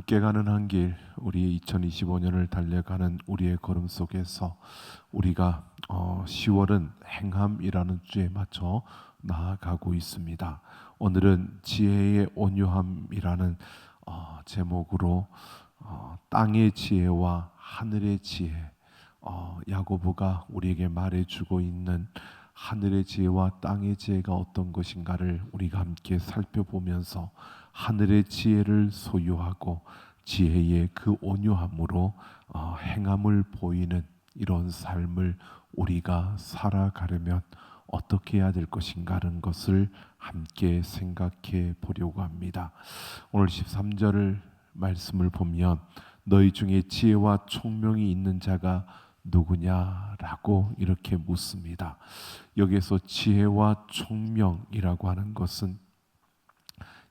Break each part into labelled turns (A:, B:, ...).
A: 함께 가는 한 길, 우리의 2025년을 달려가는 우리의 걸음 속에서 우리가 10월은 행함이라는 주에 맞춰 나아가고 있습니다. 오늘은 지혜의 온유함이라는 제목으로 땅의 지혜와 하늘의 지혜, 야고보가 우리에게 말해주고 있는 하늘의 지혜와 땅의 지혜가 어떤 것인가를 우리가 함께 살펴보면서 하늘의 지혜를 소유하고 지혜의 그 온유함으로 행함을 보이는 이런 삶을 우리가 살아가려면 어떻게 해야 될 것인가라는 것을 함께 생각해 보려고 합니다. 오늘 13절 말씀을 보면 너희 중에 지혜와 총명이 있는 자가 누구냐라고 이렇게 묻습니다. 여기에서 지혜와 총명이라고 하는 것은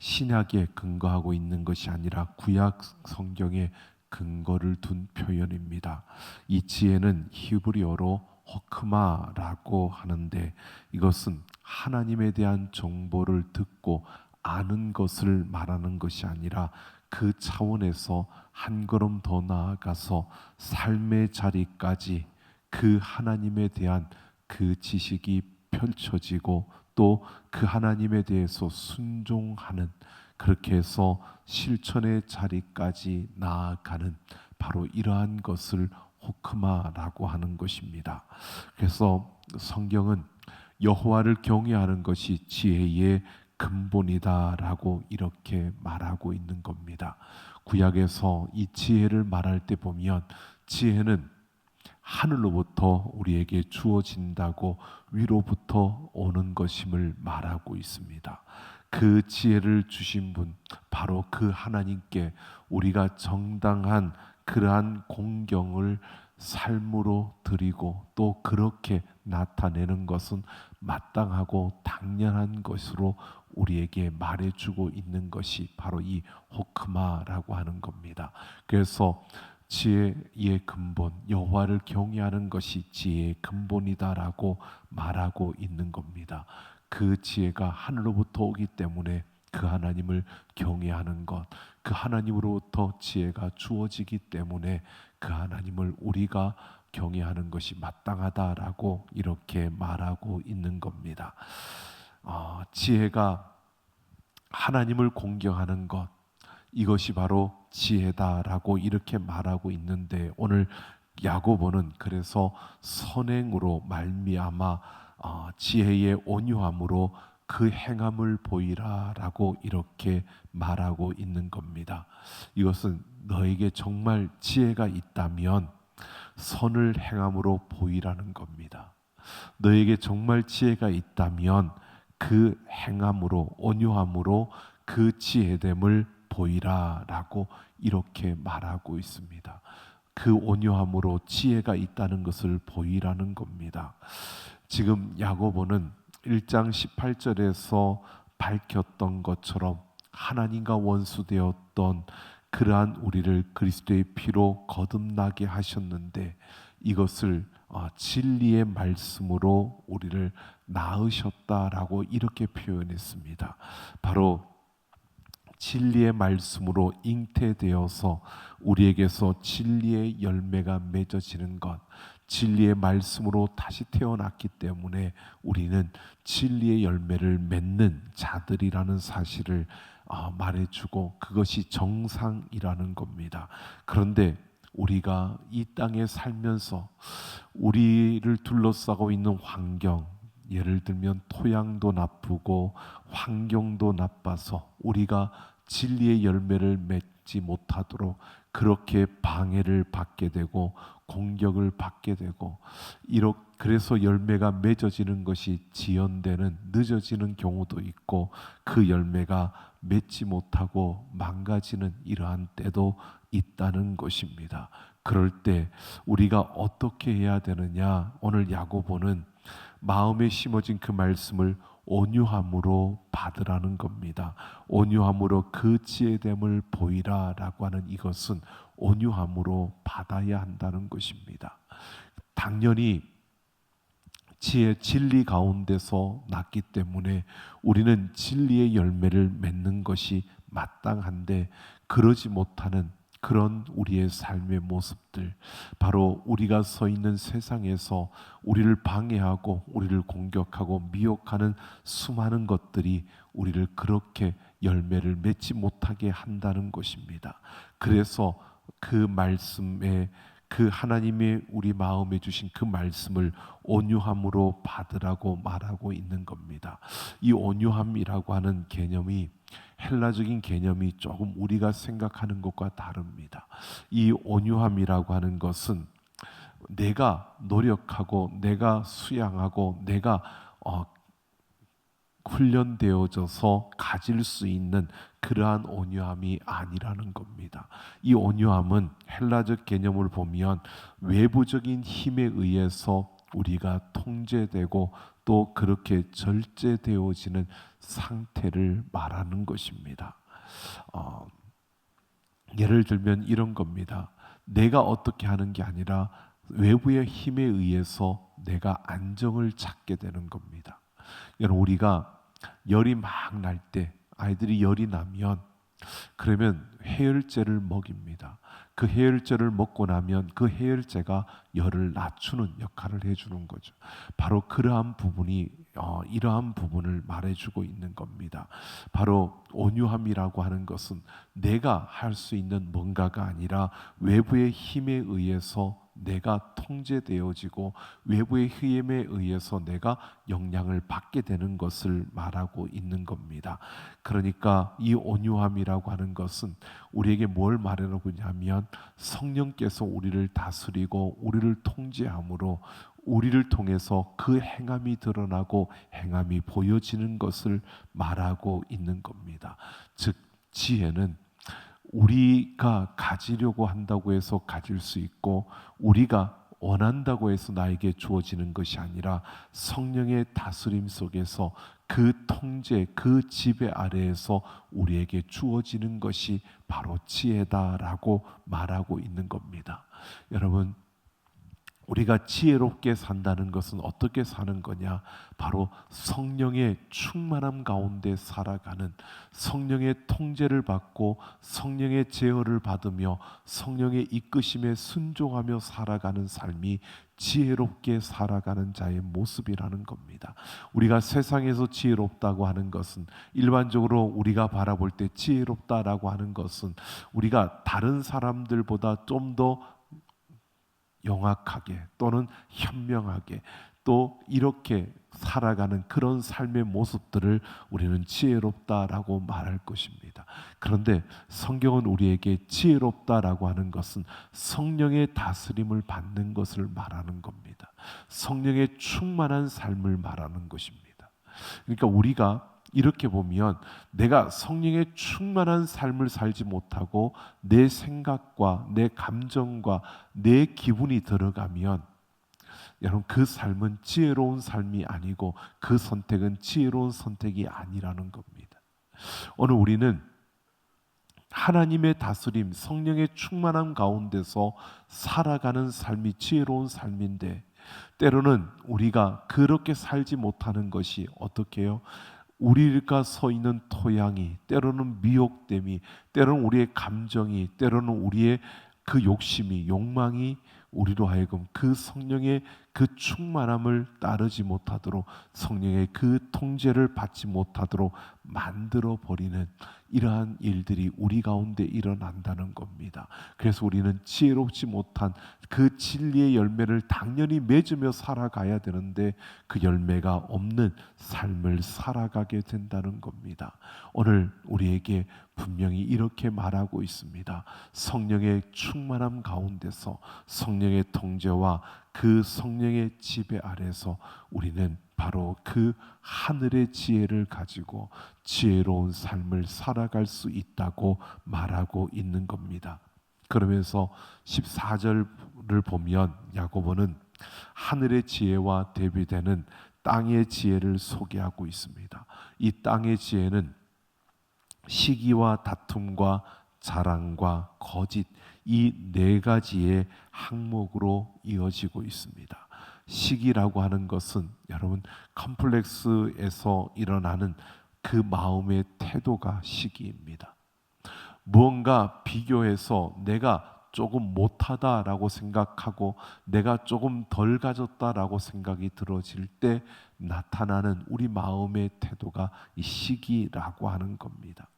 A: 신약에 근거하고 있는 것이 아니라 구약 성경에 근거를 둔 표현입니다. 이 지혜는 히브리어로 호크마라고 하는데 이것은 하나님에 대한 정보를 듣고 아는 것을 말하는 것이 아니라 그 차원에서 한 걸음 더 나아가서 삶의 자리까지 그 하나님에 대한 그 지식이 펼쳐지고 또 그 하나님에 대해서 순종하는, 그렇게 해서 실천의 자리까지 나아가는 바로 이러한 것을 호크마라고 하는 것입니다. 그래서 성경은 여호와를 경외하는 것이 지혜의 근본이다라고 이렇게 말하고 있는 겁니다. 구약에서 이 지혜를 말할 때 보면 지혜는 하늘로부터 우리에게 주어진다고 위로부터 오는 것임을 말하고 있습니다. 그 지혜를 주신 분 바로 그 하나님께 우리가 정당한 그러한 공경을 삶으로 드리고 또 그렇게 나타내는 것은 마땅하고 당연한 것으로 우리에게 말해주고 있는 것이 바로 이 호크마라고 하는 겁니다. 그래서 지혜의 근본, 여호와를 경외하는 것이 지혜의 근본이다라고 말하고 있는 겁니다. 그 지혜가 하늘로부터 오기 때문에 그 하나님을 경외하는 것, 그 하나님으로부터 지혜가 주어지기 때문에 그 하나님을 우리가 경외하는 것이 마땅하다라고 이렇게 말하고 있는 겁니다. 지혜가 하나님을 공경하는 것, 이것이 바로 지혜다라고 이렇게 말하고 있는데 오늘 야고보는 그래서 선행으로 말미암아 지혜의 온유함으로 그 행함을 보이라라고 이렇게 말하고 있는 겁니다. 이것은 너에게 정말 지혜가 있다면 선을 행함으로 보이라는 겁니다. 너에게 정말 지혜가 있다면 그 행함으로, 온유함으로 그 지혜됨을 보이라라고 이렇게 말하고 있습니다. 그 온유함으로 지혜가 있다는 것을 보이라는 겁니다. 지금 야고보는 1장 18절에서 밝혔던 것처럼 하나님과 원수되었던 그러한 우리를 그리스도의 피로 거듭나게 하셨는데 이것을 진리의 말씀으로 우리를 낳으셨다라고 이렇게 표현했습니다. 바로 진리의 말씀으로 잉태되어서 우리에게서 진리의 열매가 맺어지는 것, 진리의 말씀으로 다시 태어났기 때문에 우리는 진리의 열매를 맺는 자들이라는 사실을 말해주고 그것이 정상이라는 겁니다. 그런데 우리가 이 땅에 살면서 우리를 둘러싸고 있는 환경, 예를 들면 토양도 나쁘고 환경도 나빠서 우리가 진리의 열매를 맺지 못하도록 그렇게 방해를 받게 되고 공격을 받게 되고 그래서 열매가 맺어지는 것이 지연되는, 늦어지는 경우도 있고 그 열매가 맺지 못하고 망가지는 이러한 때도 있다는 것입니다. 그럴 때 우리가 어떻게 해야 되느냐? 오늘 야고보는 마음에 심어진 그 말씀을 온유함으로 받으라는 겁니다. 온유함으로 그 지혜됨을 보이라라고 하는 이것은 온유함으로 받아야 한다는 것입니다. 당연히 진리 가운데서 났기 때문에 우리는 진리의 열매를 맺는 것이 마땅한데 그러지 못하는 그런 우리의 삶의 모습들, 바로 우리가 서 있는 세상에서 우리를 방해하고 우리를 공격하고 미혹하는 수많은 것들이 우리를 그렇게 열매를 맺지 못하게 한다는 것입니다. 그래서 그 말씀에, 그 하나님의 우리 마음에 주신 그 말씀을 온유함으로 받으라고 말하고 있는 겁니다. 이 온유함이라고 하는 개념이, 헬라적인 개념이 조금 우리가 생각하는 것과 다릅니다. 이 온유함이라고 하는 것은 내가 노력하고 내가 수양하고 내가 훈련되어져서 가질 수 있는 그러한 온유함이 아니라는 겁니다. 이 온유함은 헬라적 개념을 보면 외부적인 힘에 의해서 우리가 통제되고 또 그렇게 절제되어지는 상태를 말하는 것입니다. 예를 들면 이런 겁니다. 내가 어떻게 하는 게 아니라 외부의 힘에 의해서 내가 안정을 찾게 되는 겁니다. 여러분, 우리가 열이 막 날 때, 아이들이 열이 나면 그러면 해열제를 먹입니다. 그 해열제를 먹고 나면 그 해열제가 열을 낮추는 역할을 해주는 거죠. 바로 그러한 부분이 이러한 부분을 말해주고 있는 겁니다. 바로 온유함이라고 하는 것은 내가 할 수 있는 뭔가가 아니라 외부의 힘에 의해서 내가 통제되어지고 외부의 힘에 의해서 내가 영향을 받게 되는 것을 말하고 있는 겁니다. 그러니까 이 온유함이라고 하는 것은 우리에게 뭘 말하고 있냐면 성령께서 우리를 다스리고 우리를 통제함으로 우리를 통해서 그 행함이 드러나고 행함이 보여지는 것을 말하고 있는 겁니다. 즉 지혜는 우리가 가지려고 한다고 해서 가질 수 있고 우리가 원한다고 해서 나에게 주어지는 것이 아니라 성령의 다스림 속에서 그 통제, 그 지배 아래에서 우리에게 주어지는 것이 바로 지혜다라고 말하고 있는 겁니다. 여러분, 우리가 지혜롭게 산다는 것은 어떻게 사는 거냐? 바로 성령의 충만함 가운데 살아가는, 성령의 통제를 받고 성령의 제어를 받으며 성령의 이끄심에 순종하며 살아가는 삶이 지혜롭게 살아가는 자의 모습이라는 겁니다. 우리가 세상에서 지혜롭다고 하는 것은, 일반적으로 우리가 바라볼 때 지혜롭다라고 하는 것은 우리가 다른 사람들보다 좀더 영악하게 또는 현명하게 또 이렇게 살아가는 그런 삶의 모습들을 우리는 지혜롭다라고 말할 것입니다. 그런데 성경은 우리에게 지혜롭다라고 하는 것은 성령의 다스림을 받는 것을 말하는 겁니다. 성령의 충만한 삶을 말하는 것입니다. 그러니까 우리가 이렇게 보면 내가 성령의 충만한 삶을 살지 못하고 내 생각과 내 감정과 내 기분이 들어가면 여러분 그 삶은 지혜로운 삶이 아니고 그 선택은 지혜로운 선택이 아니라는 겁니다. 오늘 우리는 하나님의 다스림, 성령의 충만함 가운데서 살아가는 삶이 지혜로운 삶인데 때로는 우리가 그렇게 살지 못하는 것이 어떻게 해요? 우리가 서 있는 토양이, 때로는 미혹됨이, 때로는 우리의 감정이, 때로는 우리의 그 욕심이, 욕망이 우리로 하여금 그 성령의 그 충만함을 따르지 못하도록, 성령의 그 통제를 받지 못하도록 만들어 버리는 이러한 일들이 우리 가운데 일어난다는 겁니다. 그래서 우리는 지혜롭지 못한 그 진리의 열매를 당연히 맺으며 살아가야 되는데 그 열매가 없는 삶을 살아가게 된다는 겁니다. 오늘 우리에게 분명히 이렇게 말하고 있습니다. 성령의 충만함 가운데서 성령의 통제와 그 성령의 지배 아래서 우리는 바로 그 하늘의 지혜를 가지고 지혜로운 삶을 살아갈 수 있다고 말하고 있는 겁니다. 그러면서 14절을 보면 야고보는 하늘의 지혜와 대비되는 땅의 지혜를 소개하고 있습니다. 이 땅의 지혜는 시기와 다툼과 자랑과 거짓, 이 네 가지의 항목으로 이어지고 있습니다. 시기라고 하는 것은 여러분 컴플렉스에서 일어나는 그 마음의 태도가 시기입니다. 무언가 비교해서 내가 조금 못하다라고 생각하고 내가 조금 덜 가졌다라고 생각이 들어질 때 나타나는 우리 마음의 태도가 이 시기라고 하는 겁니다.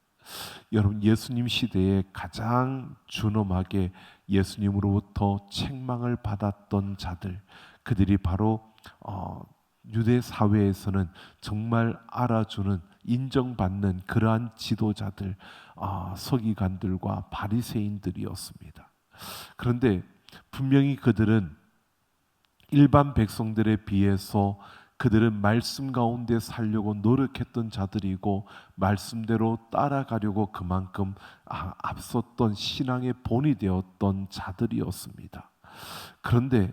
A: 여러분, 예수님 시대에 가장 준엄하게 예수님으로부터 책망을 받았던 자들, 그들이 바로 유대 사회에서는 정말 알아주는, 인정받는 그러한 지도자들, 서기관들과 바리새인들이었습니다. 그런데 분명히 그들은 일반 백성들에 비해서 그들은 말씀 가운데 살려고 노력했던 자들이고 말씀대로 따라가려고 그만큼 앞섰던 신앙의 본이 되었던 자들이었습니다. 그런데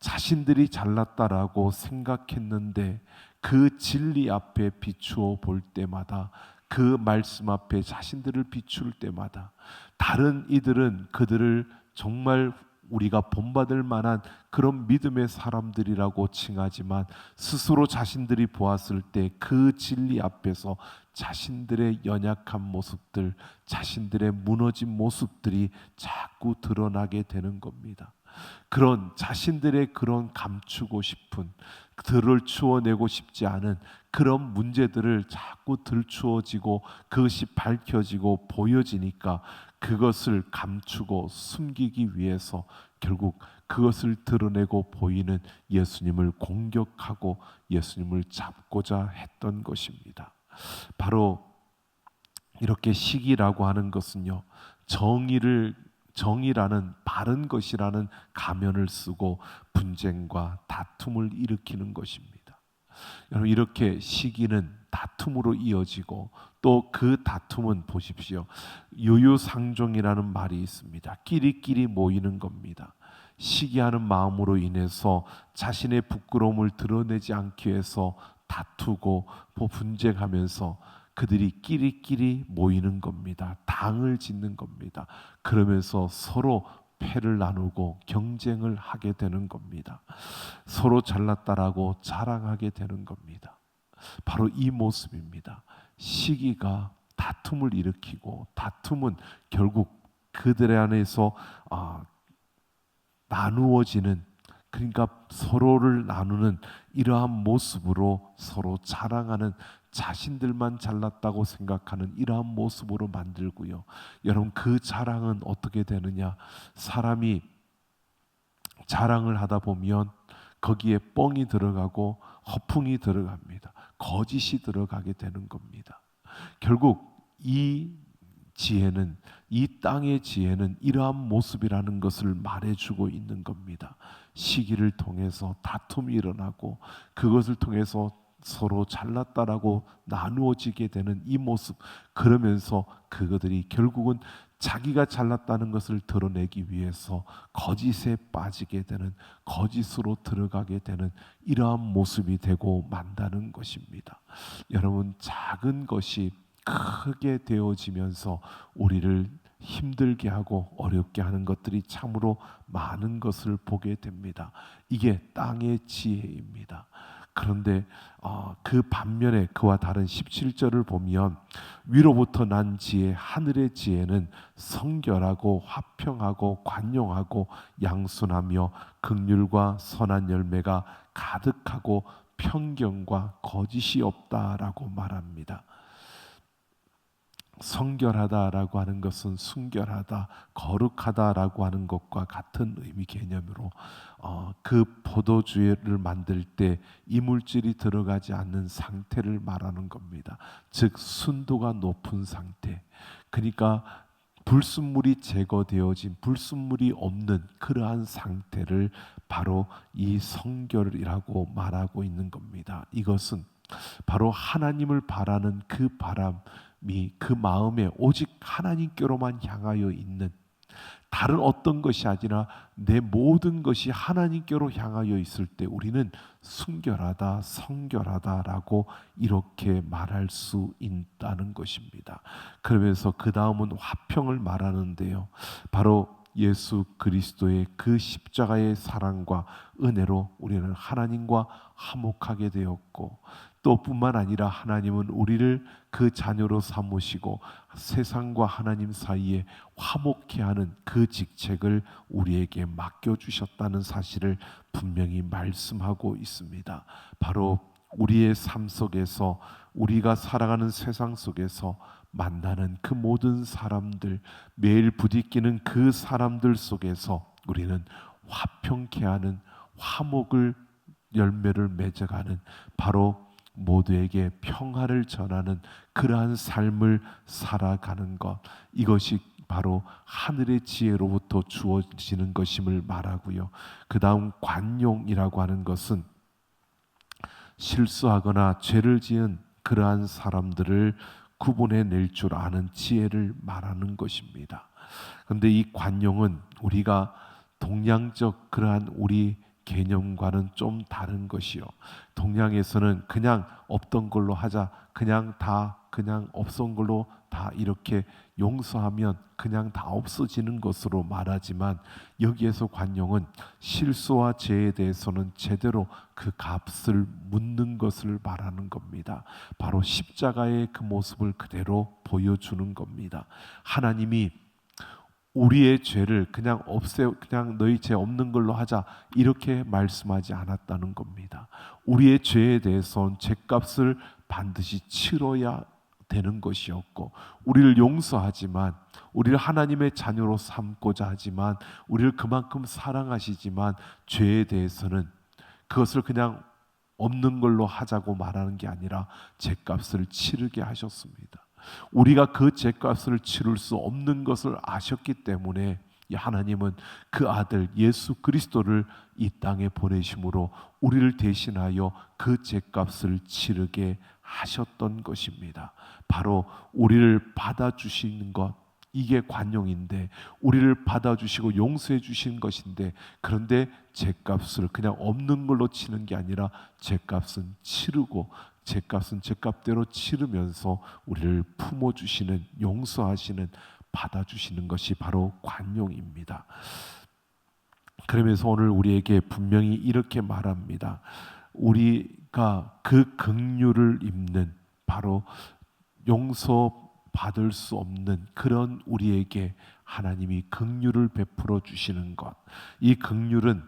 A: 자신들이 잘났다라고 생각했는데 그 진리 앞에 비추어 볼 때마다, 그 말씀 앞에 자신들을 비출 때마다 다른 이들은 그들을 정말 우리가 본받을 만한 그런 믿음의 사람들이라고 칭하지만 스스로 자신들이 보았을 때 그 진리 앞에서 자신들의 연약한 모습들, 자신들의 무너진 모습들이 자꾸 드러나게 되는 겁니다. 그런 자신들의 그런 감추고 싶은, 들을 추어내고 싶지 않은 그런 문제들을 자꾸 들추어지고 그것이 밝혀지고 보여지니까 그것을 감추고 숨기기 위해서 결국 그것을 드러내고 보이는 예수님을 공격하고 예수님을 잡고자 했던 것입니다. 바로 이렇게 시기라고 하는 것은요, 정의라는 바른 것이라는 가면을 쓰고 분쟁과 다툼을 일으키는 것입니다. 여러분, 이렇게 시기는 다툼으로 이어지고 또 그 다툼은 보십시오. 유유상종이라는 말이 있습니다. 끼리끼리 모이는 겁니다. 시기하는 마음으로 인해서 자신의 부끄러움을 드러내지 않기 위해서 다투고 분쟁하면서 그들이 끼리끼리 모이는 겁니다. 당을 짓는 겁니다. 그러면서 서로 패를 나누고 경쟁을 하게 되는 겁니다. 서로 잘났다라고 자랑하게 되는 겁니다. 바로 이 모습입니다. 시기가 다툼을 일으키고 다툼은 결국 그들 안에서 나누어지는, 그러니까 서로를 나누는 이러한 모습으로 서로 자랑하는, 자신들만 잘났다고 생각하는 이러한 모습으로 만들고요. 여러분, 그 자랑은 어떻게 되느냐? 사람이 자랑을 하다 보면 거기에 뻥이 들어가고 허풍이 들어갑니다. 거짓이 들어가게 되는 겁니다. 결국 이 지혜는, 이 땅의 지혜는 이러한 모습이라는 것을 말해주고 있는 겁니다. 시기를 통해서 다툼이 일어나고 그것을 통해서 서로 잘났다라고 나누어지게 되는 이 모습, 그러면서 그들이 결국은 자기가 잘났다는 것을 드러내기 위해서 거짓에 빠지게 되는, 거짓으로 들어가게 되는 이러한 모습이 되고 만다는 것입니다. 여러분, 작은 것이 크게 되어지면서 우리를 힘들게 하고 어렵게 하는 것들이 참으로 많은 것을 보게 됩니다. 이게 땅의 지혜입니다. 그런데 그 반면에 그와 다른 17절을 보면 위로부터 난 지혜, 하늘의 지혜는 성결하고 화평하고 관용하고 양순하며 긍휼과 선한 열매가 가득하고 편견과 거짓이 없다라고 말합니다. 성결하다라고 하는 것은 순결하다, 거룩하다라고 하는 것과 같은 의미 개념으로 그 포도주를 만들 때 이물질이 들어가지 않는 상태를 말하는 겁니다. 즉 순도가 높은 상태, 그러니까 불순물이 제거되어진, 불순물이 없는 그러한 상태를 바로 이 성결이라고 말하고 있는 겁니다. 이것은 바로 하나님을 바라는 그 바람이 그 마음에 오직 하나님께로만 향하여 있는, 다른 어떤 것이 아니라 내 모든 것이 하나님께로 향하여 있을 때 우리는 순결하다, 성결하다라고 이렇게 말할 수 있다는 것입니다. 그러면서 그 다음은 화평을 말하는데요, 바로 예수 그리스도의 그 십자가의 사랑과 은혜로 우리는 하나님과 화목하게 되었고, 또 뿐만 아니라 하나님은 우리를 그 자녀로 삼으시고 세상과 하나님 사이에 화목케 하는 그 직책을 우리에게 맡겨주셨다는 사실을 분명히 말씀하고 있습니다. 바로 우리의 삶 속에서, 우리가 살아가는 세상 속에서 만나는 그 모든 사람들, 매일 부딪히는 그 사람들 속에서 우리는 화평케 하는, 화목을 열매를 맺어가는, 바로 모두에게 평화를 전하는 그러한 삶을 살아가는 것, 이것이 바로 하늘의 지혜로부터 주어지는 것임을 말하고요. 그 다음 관용이라고 하는 것은 실수하거나 죄를 지은 그러한 사람들을 구분해낼 줄 아는 지혜를 말하는 것입니다. 그런데 이 관용은 우리가 동양적 그러한 우리 개념과는 좀 다른 것이요. 동양에서는 그냥 없던 걸로 하자, 그냥 없던 걸로 다 이렇게 용서하면 그냥 다 없어지는 것으로 말하지만, 여기에서 관용은 실수와 죄에 대해서는 제대로 그 값을 묻는 것을 말하는 겁니다. 바로 십자가의 그 모습을 그대로 보여주는 겁니다. 하나님이 우리의 죄를 그냥 그냥 너희 죄 없는 걸로 하자, 이렇게 말씀하지 않았다는 겁니다. 우리의 죄에 대해서는 죄값을 반드시 치러야 되는 것이었고, 우리를 용서하지만, 우리를 하나님의 자녀로 삼고자 하지만, 우리를 그만큼 사랑하시지만, 죄에 대해서는 그것을 그냥 없는 걸로 하자고 말하는 게 아니라 죄값을 치르게 하셨습니다. 우리가 그 죄값을 치를 수 없는 것을 아셨기 때문에 하나님은 그 아들 예수 그리스도를 이 땅에 보내심으로 우리를 대신하여 그 죄값을 치르게 하셨던 것입니다. 바로 우리를 받아주시는 것, 이게 관용인데, 우리를 받아주시고 용서해 주신 것인데, 그런데 죄값을 그냥 없는 걸로 치는 게 아니라 죄값은 치르고, 죄값은 죄값대로 치르면서 우리를 품어주시는, 용서하시는, 받아주시는 것이 바로 관용입니다. 그러면서 오늘 우리에게 분명히 이렇게 말합니다. 우리가 그 긍휼을 입는, 바로 용서받을 수 없는 그런 우리에게 하나님이 긍휼을 베풀어 주시는 것, 이 긍휼은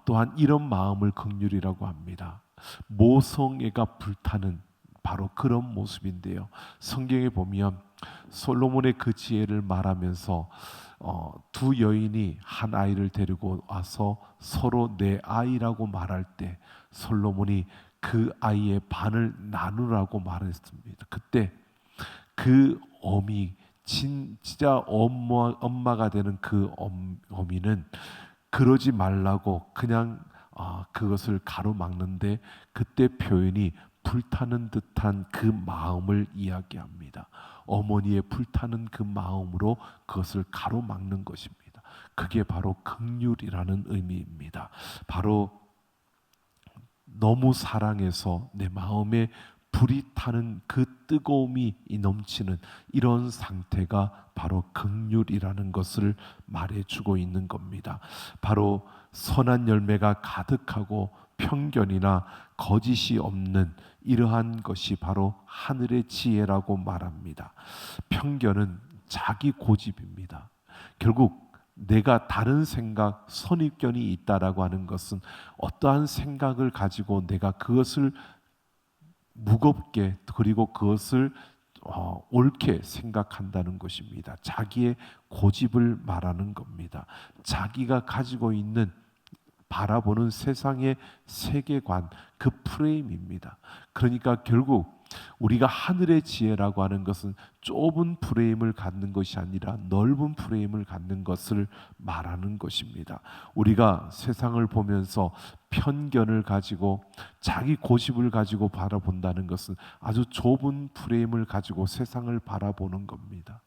A: 또한 이런 마음을 긍휼이라고 합니다. 모성애가 불타는 바로 그런 모습인데요. 성경에 보면 솔로몬의 그 지혜를 말하면서 두 여인이 한 아이를 데리고 와서 서로 내 아이라고 말할 때 솔로몬이 그 아이의 반을 나누라고 말했습니다. 그때 그 어미, 진짜 엄마가 되는 그 어미는 그러지 말라고 그냥 그것을 가로막는데, 그때 표현이 불타는 듯한 그 마음을 이야기합니다. 어머니의 불타는 그 마음으로 그것을 가로막는 것입니다. 그게 바로 긍휼이라는 의미입니다. 바로 너무 사랑해서 내 마음에 불이 타는 그 뜨거움이 넘치는 이런 상태가 바로 긍휼이라는 것을 말해주고 있는 겁니다. 바로 선한 열매가 가득하고 편견이나 거짓이 없는 이러한 것이 바로 하늘의 지혜라고 말합니다. 편견은 자기 고집입니다. 결국 내가 다른 생각, 선입견이 있다라고 하는 것은 어떠한 생각을 가지고 내가 그것을 무겁게, 그리고 그것을 옳게 생각한다는 것입니다. 자기의 고집을 말하는 겁니다. 자기가 가지고 있는 바라보는 세상의 세계관, 그 프레임입니다. 그러니까 결국 우리가 하늘의 지혜라고 하는 것은 좁은 프레임을 갖는 것이 아니라 넓은 프레임을 갖는 것을 말하는 것입니다. 우리가 세상을 보면서 편견을 가지고 자기 고집을 가지고 바라본다는 것은 아주 좁은 프레임을 가지고 세상을 바라보는 겁니다.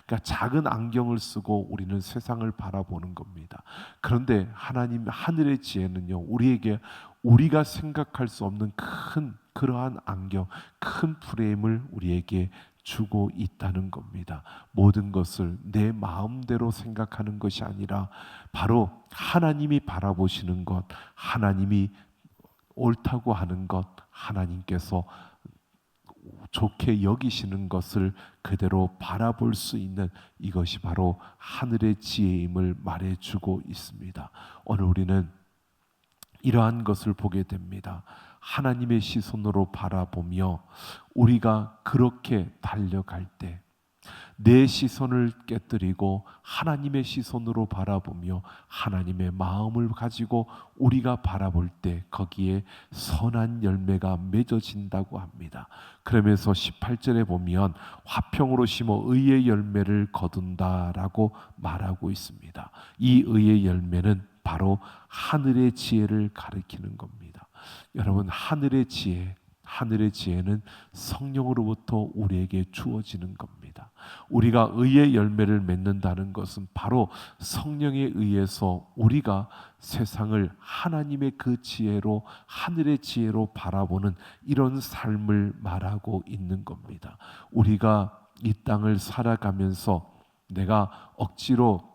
A: 그러니까 작은 안경을 쓰고 우리는 세상을 바라보는 겁니다. 그런데 하나님 하늘의 지혜는요, 우리에게 우리가 생각할 수 없는 큰 그러한 안경, 큰 프레임을 우리에게 주고 있다는 겁니다. 모든 것을 내 마음대로 생각하는 것이 아니라 바로 하나님이 바라보시는 것, 하나님이 옳다고 하는 것, 하나님께서 좋게 여기시는 것을 그대로 바라볼 수 있는 이것이 바로 하늘의 지혜임을 말해주고 있습니다. 오늘 우리는 이러한 것을 보게 됩니다. 하나님의 시선으로 바라보며 우리가 그렇게 달려갈 때 내 시선을 깨뜨리고 하나님의 시선으로 바라보며 하나님의 마음을 가지고 우리가 바라볼 때 거기에 선한 열매가 맺어진다고 합니다. 그러면서 18절에 보면 화평으로 심어 의의 열매를 거둔다라고 말하고 있습니다. 이 의의 열매는 바로 하늘의 지혜를 가리키는 겁니다. 여러분, 하늘의 지혜는 성령으로부터 우리에게 주어지는 겁니다. 우리가 의의 열매를 맺는다는 것은 바로 성령에 의해서 우리가 세상을 하나님의 그 지혜로, 하늘의 지혜로 바라보는 이런 삶을 말하고 있는 겁니다. 우리가 이 땅을 살아가면서 내가 억지로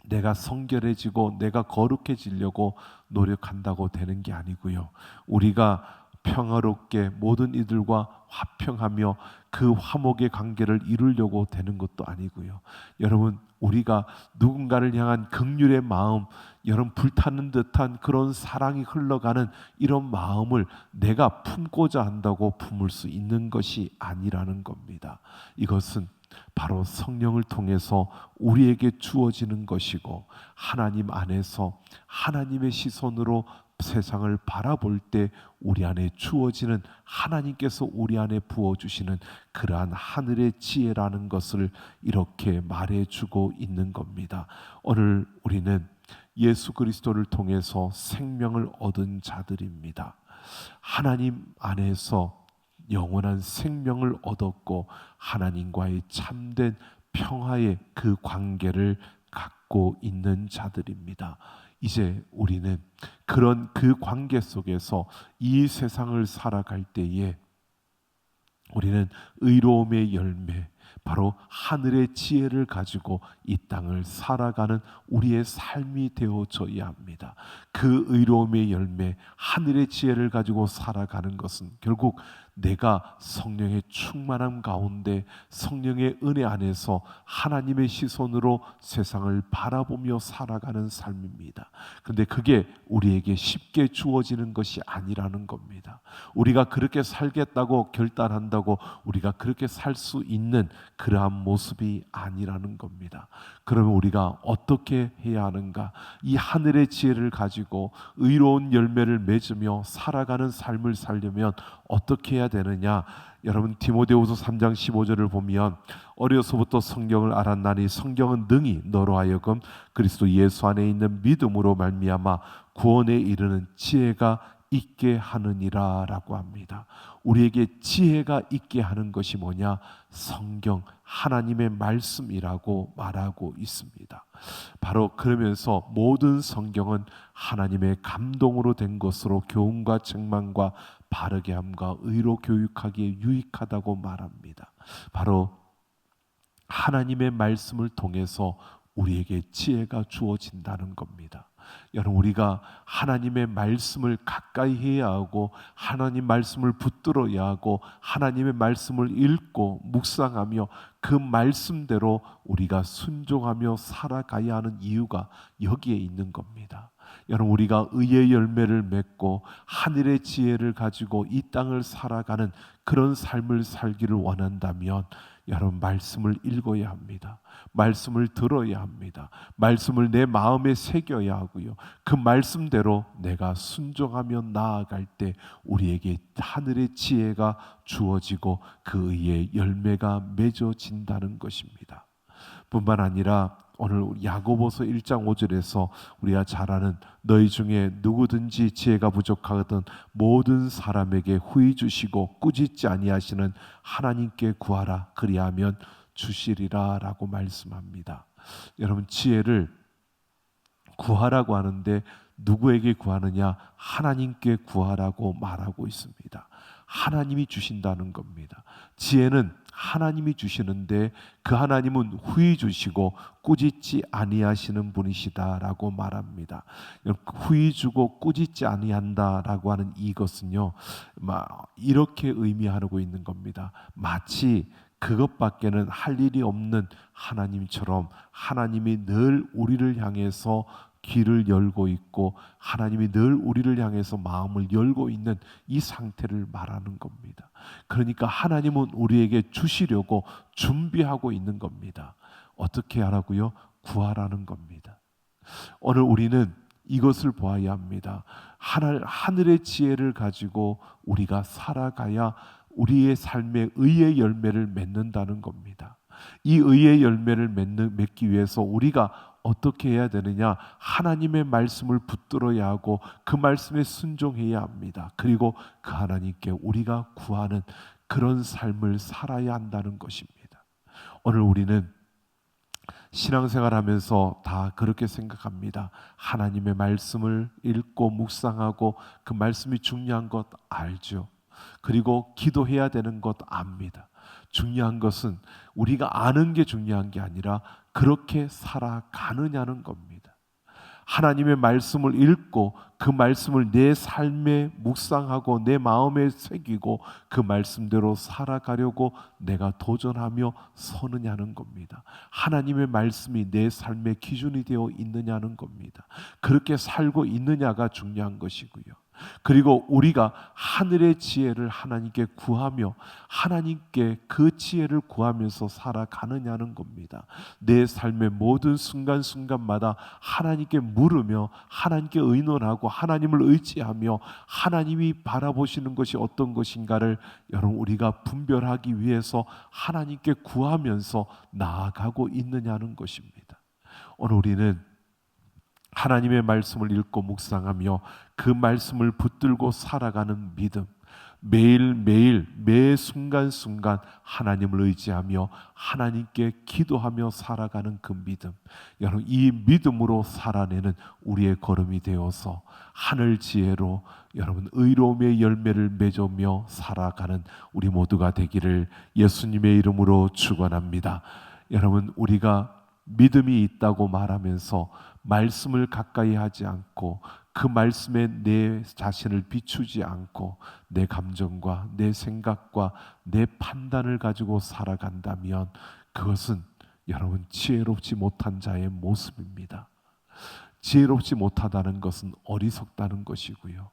A: 내가 성결해지고 내가 거룩해지려고 노력한다고 되는 게 아니고요. 우리가 평화롭게 모든 이들과 화평하며 그 화목의 관계를 이루려고 되는 것도 아니고요. 여러분, 우리가 누군가를 향한 긍휼의 마음, 여러분 불타는 듯한 그런 사랑이 흘러가는 이런 마음을 내가 품고자 한다고 품을 수 있는 것이 아니라는 겁니다. 이것은 바로 성령을 통해서 우리에게 주어지는 것이고 하나님 안에서 하나님의 시선으로 세상을 바라볼 때 우리 안에 주어지는 하나님께서 우리 안에 부어주시는 그러한 하늘의 지혜라는 것을 이렇게 말해주고 있는 겁니다. 오늘 우리는 예수 그리스도를 통해서 생명을 얻은 자들입니다. 하나님 안에서 영원한 생명을 얻었고 하나님과의 참된 평화의 그 관계를 갖고 있는 자들입니다. 이제 우리는 그런 그 관계 속에서 이 세상을 살아갈 때에 우리는 의로움의 열매, 바로 하늘의 지혜를 가지고 이 땅을 살아가는 우리의 삶이 되어져야 합니다. 그 의로움의 열매, 하늘의 지혜를 가지고 살아가는 것은 결국 내가 성령의 충만함 가운데 성령의 은혜 안에서 하나님의 시선으로 세상을 바라보며 살아가는 삶입니다. 그런데 그게 우리에게 쉽게 주어지는 것이 아니라는 겁니다. 우리가 그렇게 살겠다고 결단한다고 우리가 그렇게 살 수 있는 그러한 모습이 아니라는 겁니다. 그러면 우리가 어떻게 해야 하는가? 이 하늘의 지혜를 가지고 의로운 열매를 맺으며 살아가는 삶을 살려면 어떻게 해야 되느냐? 여러분, 디모데후서 3장 15절을 보면 어려서부터 성경을 알았나니 성경은 능히 너로 하여금 그리스도 예수 안에 있는 믿음으로 말미암아 구원에 이르는 지혜가 있게 하느니라 라고 합니다. 우리에게 지혜가 있게 하는 것이 뭐냐? 성경, 하나님의 말씀이라고 말하고 있습니다. 바로 그러면서 모든 성경은 하나님의 감동으로 된 것으로 교훈과 책망과 바르게 함과 의로 교육하기에 유익하다고 말합니다. 바로 하나님의 말씀을 통해서 우리에게 지혜가 주어진다는 겁니다. 여러분, 우리가 하나님의 말씀을 가까이 해야 하고 하나님 말씀을 붙들어야 하고 하나님의 말씀을 읽고 묵상하며 그 말씀대로 우리가 순종하며 살아가야 하는 이유가 여기에 있는 겁니다. 여러분, 우리가 의의 열매를 맺고 하늘의 지혜를 가지고 이 땅을 살아가는 그런 삶을 살기를 원한다면 여러분, 말씀을 읽어야 합니다. 말씀을 들어야 합니다. 말씀을 내 마음에 새겨야 하고요. 그 말씀대로 내가 순종하며 나아갈 때 우리에게 하늘의 지혜가 주어지고 그 의의 열매가 맺어진다는 것입니다. 뿐만 아니라 오늘 야고보서 1장 5절에서 우리가 잘 아는 너희 중에 누구든지 지혜가 부족하거든 모든 사람에게 후히 주시고 꾸짖지 아니하시는 하나님께 구하라 그리하면 주시리라 라고 말씀합니다. 여러분, 지혜를 구하라고 하는데 누구에게 구하느냐? 하나님께 구하라고 말하고 있습니다. 하나님이 주신다는 겁니다. 지혜는 하나님이 주시는데 그 하나님은 후히 주시고 꾸짖지 아니하시는 분이시다라고 말합니다. 후히 주고 꾸짖지 아니한다라고 하는 이것은요, 이렇게 의미하고 있는 겁니다. 마치 그것밖에는 할 일이 없는 하나님처럼 하나님이 늘 우리를 향해서 귀를 열고 있고 하나님이 늘 우리를 향해서 마음을 열고 있는 이 상태를 말하는 겁니다. 그러니까 하나님은 우리에게 주시려고 준비하고 있는 겁니다. 어떻게 하라고요? 구하라는 겁니다. 오늘 우리는 이것을 보아야 합니다. 하늘의 지혜를 가지고 우리가 살아가야 우리의 삶에 의의 열매를 맺는다는 겁니다. 이 의의 열매를 맺기 위해서 우리가 어떻게 해야 되느냐? 하나님의 말씀을 붙들어야 하고 그 말씀에 순종해야 합니다. 그리고 그 하나님께 우리가 구하는 그런 삶을 살아야 한다는 것입니다. 오늘 우리는 신앙생활하면서 다 그렇게 생각합니다. 하나님의 말씀을 읽고 묵상하고 그 말씀이 중요한 것 알죠. 그리고 기도해야 되는 것 압니다. 중요한 것은 우리가 아는 게 중요한 게 아니라 그렇게 살아가느냐는 겁니다. 하나님의 말씀을 읽고 그 말씀을 내 삶에 묵상하고 내 마음에 새기고 그 말씀대로 살아가려고 내가 도전하며 서느냐는 겁니다. 하나님의 말씀이 내 삶의 기준이 되어 있느냐는 겁니다. 그렇게 살고 있느냐가 중요한 것이고요. 그리고 우리가 하늘의 지혜를 하나님께 구하며 하나님께 그 지혜를 구하면서 살아가느냐는 겁니다. 내 삶의 모든 순간순간마다 하나님께 물으며 하나님께 의논하고 하나님을 의지하며 하나님이 바라보시는 것이 어떤 것인가를 여러분 우리가 분별하기 위해서 하나님께 구하면서 나아가고 있느냐는 것입니다. 오늘 우리는 하나님의 말씀을 읽고 묵상하며 그 말씀을 붙들고 살아가는 믿음, 매일매일 매 순간순간 하나님을 의지하며 하나님께 기도하며 살아가는 그 믿음, 여러분 이 믿음으로 살아내는 우리의 걸음이 되어서 하늘 지혜로 여러분 의로움의 열매를 맺으며 살아가는 우리 모두가 되기를 예수님의 이름으로 축원합니다. 여러분 우리가 믿음이 있다고 말하면서 말씀을 가까이 하지 않고 그 말씀에 내 자신을 비추지 않고 내 감정과 내 생각과 내 판단을 가지고 살아간다면 그것은 여러분 지혜롭지 못한 자의 모습입니다. 지혜롭지 못하다는 것은 어리석다는 것이고요.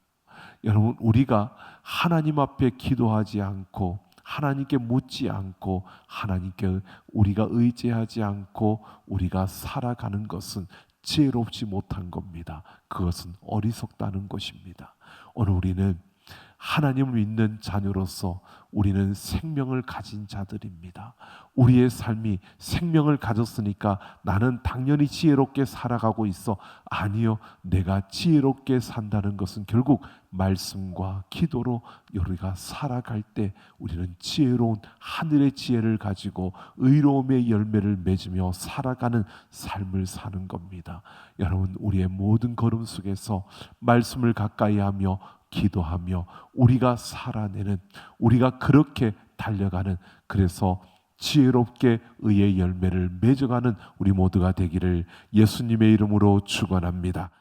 A: 여러분 우리가 하나님 앞에 기도하지 않고 하나님께 묻지 않고 하나님께 우리가 의지하지 않고 우리가 살아가는 것은 지혜롭지 못한 겁니다. 그것은 어리석다는 것입니다. 오늘 우리는 하나님을 믿는 자녀로서 우리는 생명을 가진 자들입니다. 우리의 삶이 생명을 가졌으니까 나는 당연히 지혜롭게 살아가고 있어. 아니요, 내가 지혜롭게 산다는 것은 결국 말씀과 기도로 우리가 살아갈 때 우리는 지혜로운 하늘의 지혜를 가지고 의로움의 열매를 맺으며 살아가는 삶을 사는 겁니다. 여러분 우리의 모든 걸음 속에서 말씀을 가까이 하며 기도하며 우리가 살아내는 우리가 그렇게 달려가는 그래서 지혜롭게 의의 열매를 맺어가는 우리 모두가 되기를 예수님의 이름으로 축원합니다.